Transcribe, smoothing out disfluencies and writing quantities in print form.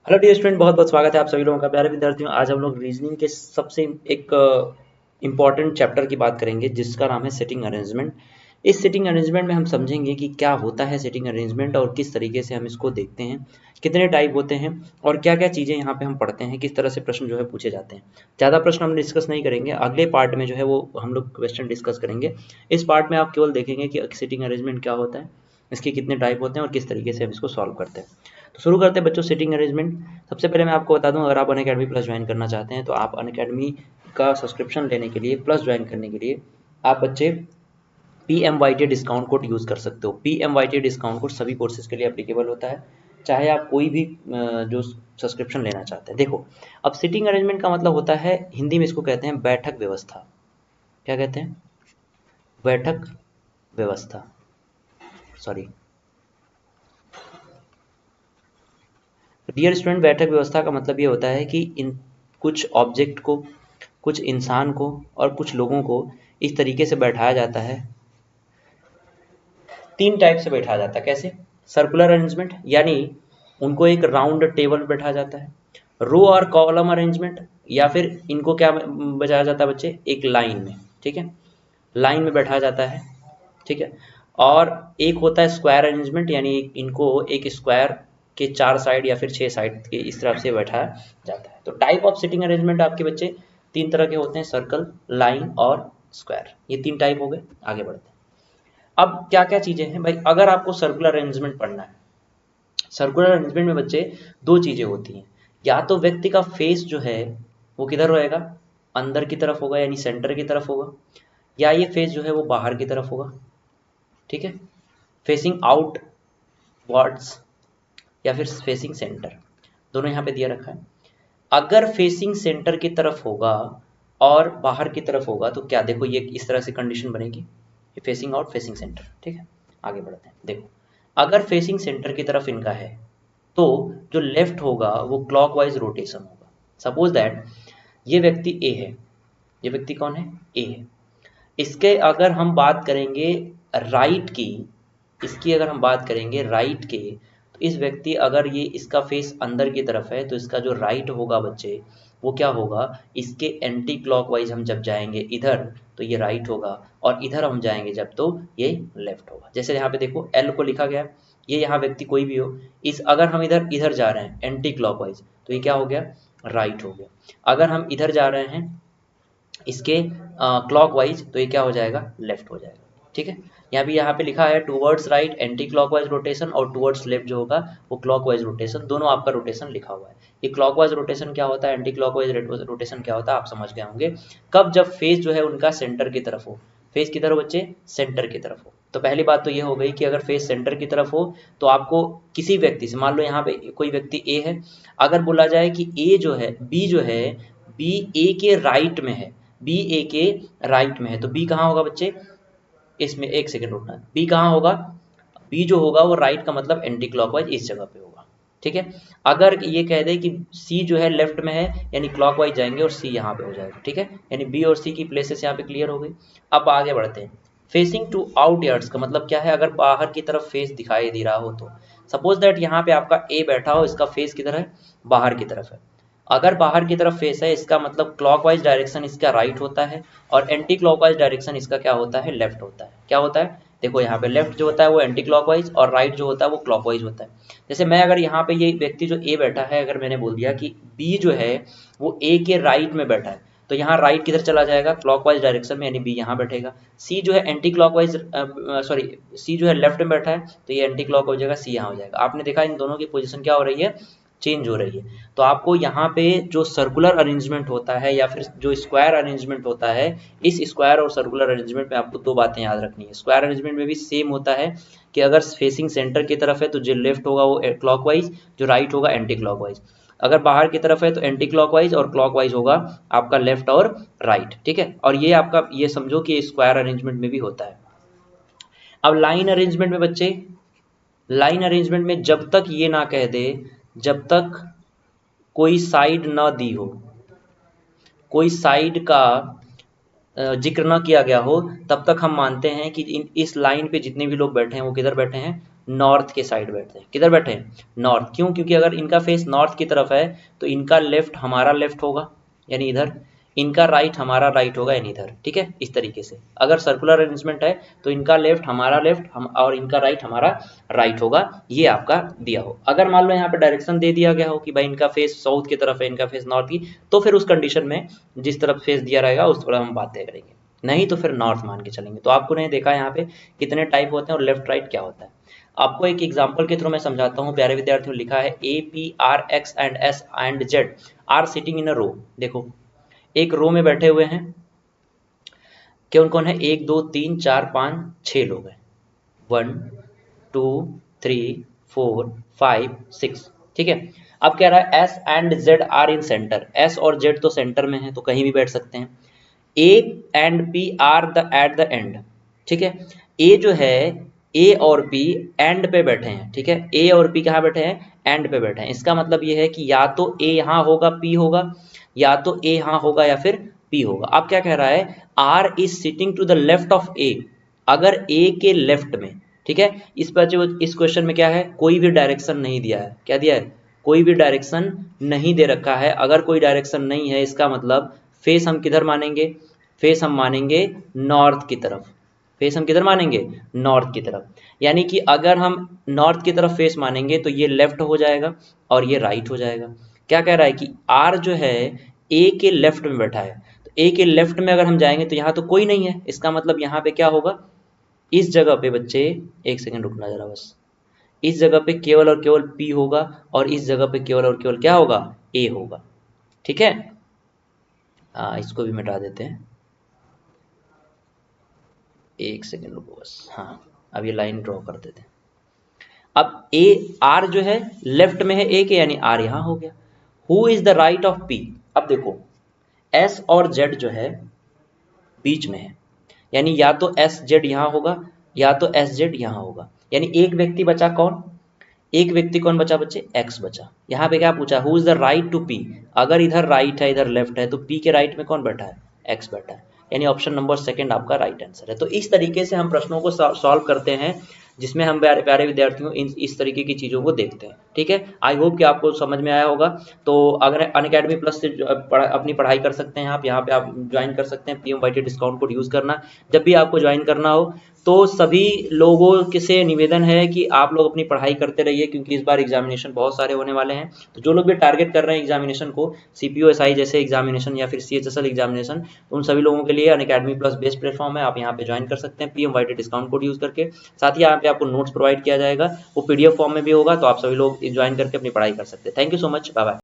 Hello dear student, बहुत बहुत स्वागत है आप सभी लोगों का। प्यारे विद्यार्थियों, आज हम लोग रीजनिंग के सबसे एक इम्पॉर्टेंट चैप्टर की बात करेंगे जिसका नाम है सेटिंग अरेंजमेंट। इस सेटिंग अरेंजमेंट में हम समझेंगे कि क्या होता है सेटिंग अरेंजमेंट और किस तरीके से हम इसको देखते हैं, कितने टाइप होते हैं और क्या क्या चीज़ें यहाँ पे हम पढ़ते हैं, किस तरह से प्रश्न जो है पूछे जाते हैं। ज़्यादा प्रश्न हम डिस्कस नहीं करेंगे, अगले पार्ट में जो है वो हम लोग क्वेश्चन डिस्कस करेंगे। इस पार्ट में आप केवल देखेंगे कि सेटिंग अरेंजमेंट क्या होता है, इसके कितने टाइप होते हैं और किस तरीके से हम इसको सॉल्व करते हैं। तो शुरू करते हैं बच्चों सिटिंग अरेंजमेंट। सबसे पहले मैं आपको बता दूं, अगर आप अनअकैडमी प्लस ज्वाइन करना चाहते हैं तो आप अनअकैडमी का सब्सक्रिप्शन लेने के लिए, प्लस ज्वाइन करने के लिए आप बच्चे PMYT डिस्काउंट कोड यूज़ कर सकते हो। PMYT डिस्काउंट कोड सभी कोर्सेज के लिए एप्लीकेबल होता है, चाहे आप कोई भी जो सब्सक्रिप्शन लेना चाहते हैं। देखो, अब सिटिंग अरेंजमेंट का मतलब होता है, हिंदी में इसको कहते हैं बैठक व्यवस्था। क्या कहते हैं? बैठक व्यवस्था। सॉरी डियर स्टूडेंट, बैठक व्यवस्था का मतलब ये होता है कि इन कुछ ऑब्जेक्ट को, कुछ इंसान को और कुछ लोगों को इस तरीके से बैठाया जाता है। तीन टाइप से बैठाया जाता है। कैसे? सर्कुलर अरेंजमेंट, यानी उनको एक राउंड टेबल पे बैठाया जाता है। रो और कॉलम अरेंजमेंट, या फिर इनको क्या बैठाया जाता है बच्चे, एक लाइन में। ठीक है, लाइन में बैठाया जाता है। ठीक है, और एक होता है स्क्वायर अरेंजमेंट, यानी इनको एक स्क्वायर के 4 साइड या फिर 6 साइड के इस तरफ से बैठाया जाता है। तो टाइप ऑफ सिटिंग अरेंजमेंट आपके बच्चे तीन तरह के होते हैं, सर्कल, लाइन और स्क्वायर। ये तीन टाइप हो गए। आगे बढ़ते हैं। अब क्या क्या चीजें हैं भाई, अगर आपको सर्कुलर अरेंजमेंट पढ़ना है, सर्कुलर अरेंजमेंट में बच्चे दो चीजें होती हैं। या तो व्यक्ति का फेस जो है वो किधर रहेगा, अंदर की तरफ होगा यानी सेंटर की तरफ होगा, या ये फेस जो है वो बाहर की तरफ होगा। ठीक है, फेसिंग आउट वर्ड्स या फिर फेसिंग सेंटर, दोनों यहाँ पे दिया रखा है। अगर फेसिंग सेंटर की तरफ होगा और बाहर की तरफ होगा तो क्या, देखो ये इस तरह से कंडीशन बनेगी, फेसिंग आउट, फेसिंग सेंटर। ठीक है, आगे बढ़ते हैं। देखो, अगर फेसिंग सेंटर की तरफ इनका है तो जो लेफ्ट होगा वो क्लॉकवाइज रोटेशन होगा। सपोज दैट ये व्यक्ति ए है, ये व्यक्ति कौन है, ए है। इसके अगर हम बात करेंगे राइट की, इसकी अगर हम बात करेंगे राइट के, तो इस व्यक्ति अगर ये इसका फेस अंदर की तरफ है तो इसका जो राइट होगा बच्चे वो क्या होगा, इसके एंटी क्लॉकवाइज हम जब जाएंगे इधर तो ये राइट होगा, और इधर हम जाएंगे जब तो ये लेफ्ट होगा। जैसे यहाँ पे देखो एल को लिखा गया है, ये यहाँ व्यक्ति कोई भी हो, इस अगर हम इधर इधर जा रहे हैं एंटी क्लॉकवाइज तो ये क्या हो गया, राइट हो गया। अगर हम इधर जा रहे हैं इसके क्लॉकवाइज तो ये क्या हो जाएगा, लेफ्ट हो जाएगा। ठीक है, यहाँ पे लिखा है towards right anti clockwise rotation, और टूवर्ड्स लेफ्ट जो होगा वो क्लॉकवाइज रोटेशन, दोनों आपका रोटेशन लिखा हुआ है। ये क्लॉकवाइज रोटेशन क्या होता है, एंटी क्लॉकवाइज रोटेशन क्या होता है, आप समझ गए होंगे। कब, जब फेस जो है उनका सेंटर की तरफ हो। फेस किधर हो बच्चे, सेंटर की तरफ हो। तो पहली बात तो ये हो गई कि अगर फेस सेंटर की तरफ हो तो आपको किसी व्यक्ति से, मान लो यहाँ पे कोई व्यक्ति ए है, अगर बोला जाए कि ए जो है, बी जो है, बी ए के राइट में है, बी ए के राइट में है, तो बी कहाँ होगा बच्चे, इसमें एक सेकंड रुकना, बी कहाँ होगा, बी जो होगा वो राइट का मतलब एंटी क्लॉकवाइज इस जगह पे होगा। ठीक है, अगर ये कह दे कि सी जो है लेफ्ट में है यानी क्लॉकवाइज जाएंगे और सी यहाँ पे हो जाएगा। ठीक है, यानी बी और सी की प्लेसेस यहाँ पे क्लियर हो गई। अब आगे बढ़ते हैं। फेसिंग टू आउट यार्ड्स का मतलब क्या है, अगर बाहर की तरफ फेस दिखाई दे रहा हो तो सपोज दैट यहाँ पे आपका ए बैठा हो, इसका फेस किधर है, बाहर की तरफ है। अगर बाहर की तरफ फेस है इसका मतलब क्लॉकवाइज डायरेक्शन इसका राइट होता है, और एंटी क्लॉकवाइज डायरेक्शन इसका क्या होता है, लेफ्ट होता है। क्या होता है, देखो यहाँ पे लेफ्ट जो होता है वो एंटी क्लॉकवाइज और राइट जो होता है वो क्लॉकवाइज होता है। जैसे मैं अगर यहाँ पे ये व्यक्ति जो ए बैठा है, अगर मैंने बोल दिया कि बी जो है वो ए के राइट में बैठा है, तो यहाँ राइट किधर चला जाएगा, क्लॉकवाइज डायरेक्शन में, यानी बी यहाँ बैठेगा। सी जो है एंटी क्लॉकवाइज, सॉरी, सी जो है लेफ्ट में बैठा है तो ये एंटी क्लॉक हो जाएगा, सी यहाँ हो जाएगा। आपने देखा इन दोनों की पोजीशन क्या हो रही है, चेंज हो रही है। तो आपको यहाँ पे जो सर्कुलर अरेंजमेंट होता है या फिर जो स्क्वायर अरेंजमेंट होता है, इस स्क्वायर और सर्कुलर अरेंजमेंट में आपको दो बातें याद रखनी है। स्क्वायर अरेंजमेंट में भी सेम होता है कि अगर फेसिंग सेंटर की तरफ है तो जो लेफ्ट होगा वो क्लॉकवाइज, जो राइट होगा एंटी क्लॉकवाइज। अगर बाहर की तरफ है तो एंटी क्लॉकवाइज, और क्लॉकवाइज होगा आपका लेफ्ट और राइट। ठीक है, और ये आपका ये समझो कि स्क्वायर अरेंजमेंट में भी होता है। अब लाइन अरेंजमेंट में बच्चे, लाइन अरेंजमेंट में जब तक ये ना कह दे, जब तक कोई साइड ना दी हो, कोई साइड का जिक्र ना किया गया हो, तब तक हम मानते हैं कि इस लाइन पे जितने भी लोग बैठे हैं वो किधर बैठे हैं, नॉर्थ के साइड बैठते हैं। किधर बैठे हैं? नॉर्थ। क्यों? क्योंकि अगर इनका फेस नॉर्थ की तरफ है तो इनका लेफ्ट हमारा लेफ्ट होगा यानी इधर, इनका राइट हमारा राइट होगा यानी इधर। ठीक है, इस तरीके से अगर सर्कुलर अरेंजमेंट है तो इनका लेफ्ट हमारा लेफ्ट हम और इनका राइट हमारा राइट होगा। ये आपका दिया हो। अगर मान लो यहाँ पे डायरेक्शन दे दिया गया हो कि भाई इनका फेस साउथ की तरफ है, इनका फेस नॉर्थ की, तो फिर उस कंडीशन में जिस तरफ फेस दिया रहेगा उस तरफ हम बातें करेंगे, नहीं तो फिर नॉर्थ मान के चलेंगे। तो आपको नहीं देखा यहाँ पे कितने टाइप होते हैं और लेफ्ट राइट क्या होता है। आपको एक एग्जाम्पल के थ्रू मैं समझाता हूँ। प्यारे विद्यार्थियों, लिखा है A P R X and S and Z are sitting in a row. देखो एक रो में बैठे हुए हैं, कौन कौन है? 1 2 3 4 5 6 लोग हैं। 1 2 3 4 5 6। ठीक है, अब कह रहा है S and Z are in centre. S और जेड तो सेंटर में है तो कहीं भी बैठ सकते हैं। A and P are the at the end. ठीक है, ए जो है, ए और पी एंड पे बैठे हैं। ठीक है, ए और पी कहाँ बैठे हैं? एंड पे बैठे हैं। इसका मतलब ये है कि या तो ए यहाँ होगा पी होगा, या तो ए यहाँ होगा या फिर पी होगा। अब क्या कह रहा है? R is sitting to the left of A. अगर ए के लेफ्ट में, ठीक है, इस पर जो इस क्वेश्चन में क्या है, कोई भी डायरेक्शन नहीं दिया है। क्या दिया है? कोई भी डायरेक्शन नहीं दे रखा है। अगर कोई डायरेक्शन नहीं है इसका मतलब फेस हम किधर मानेंगे? फेस हम मानेंगे नॉर्थ की तरफ। फेस हम किधर मानेंगे? नॉर्थ की तरफ। यानी कि अगर हम नॉर्थ की तरफ फेस मानेंगे तो ये लेफ्ट हो जाएगा और ये राइट हो जाएगा। क्या कह रहा है कि आर जो है ए के लेफ्ट में बैठा है, तो ए के लेफ्ट में अगर हम जाएंगे तो यहाँ तो कोई नहीं है। इसका मतलब यहाँ पे क्या होगा? इस जगह पे बच्चे, एक सेकेंड रुकना जरा बस, इस जगह पे केवल और केवल पी होगा और इस जगह पे केवल और केवल क्या होगा? ए होगा। ठीक है, इसको भी मिटा देते हैं। एक सेकेंड रुको बस। हाँ, अब ये लाइन ड्रॉ कर देते हैं। अब ए आर जो है लेफ्ट में है ए के, यानी आर यहां हो गया। Who is the right of P? अब देखो एस और जेड जो है बीच में है, यानी या तो एस जेड यहां होगा या तो एस जेड यहां होगा। यानी एक व्यक्ति बचा कौन? एक व्यक्ति कौन बचा बच्चे? एक्स बचा। यहाँ पे क्या पूछा? Who is the right to P? अगर इधर राइट है इधर लेफ्ट है तो पी के राइट में कौन बैठा है? एक्स बैठा है। यानी ऑप्शन नंबर सेकंड आपका राइट आंसर है। तो इस तरीके से हम प्रश्नों को सॉल्व करते हैं, जिसमें हम प्यारे प्यारे विद्यार्थियों इस तरीके की चीज़ों को देखते हैं। ठीक है, आई होप कि आपको समझ में आया होगा। तो अगर अनअकैडमी प्लस से अपनी पढ़ाई कर सकते हैं आप, यहाँ पे आप ज्वाइन कर सकते हैं। PMYT डिस्काउंट कोड यूज़ करना। जब भी आपको ज्वाइन करना हो तो सभी लोगों से निवेदन है कि आप लोग अपनी पढ़ाई करते रहिए, क्योंकि इस बार एग्जामिनेशन बहुत सारे होने वाले हैं। तो जो लोग भी टारगेट कर रहे हैं एग्जामिनेशन को, CPO SI जैसे एग्जामिनेशन या फिर CHSL एग्जामिनेशन, उन सभी लोगों के लिए अनअकैडमी प्लस बेस्ट प्लेटफॉर्म है। आप यहाँ पे ज्वाइन कर सकते हैं PMYT डिस्काउंट कोड यूज़ करके। साथ ही यहाँ पे आपको नोट्स प्रोवाइड किया जाएगा, वो PDF फॉर्म में भी होगा, तो आप सभी लोग ज्वाइन करके अपनी पढ़ाई कर सकते हैं। Thank you so much, bye bye.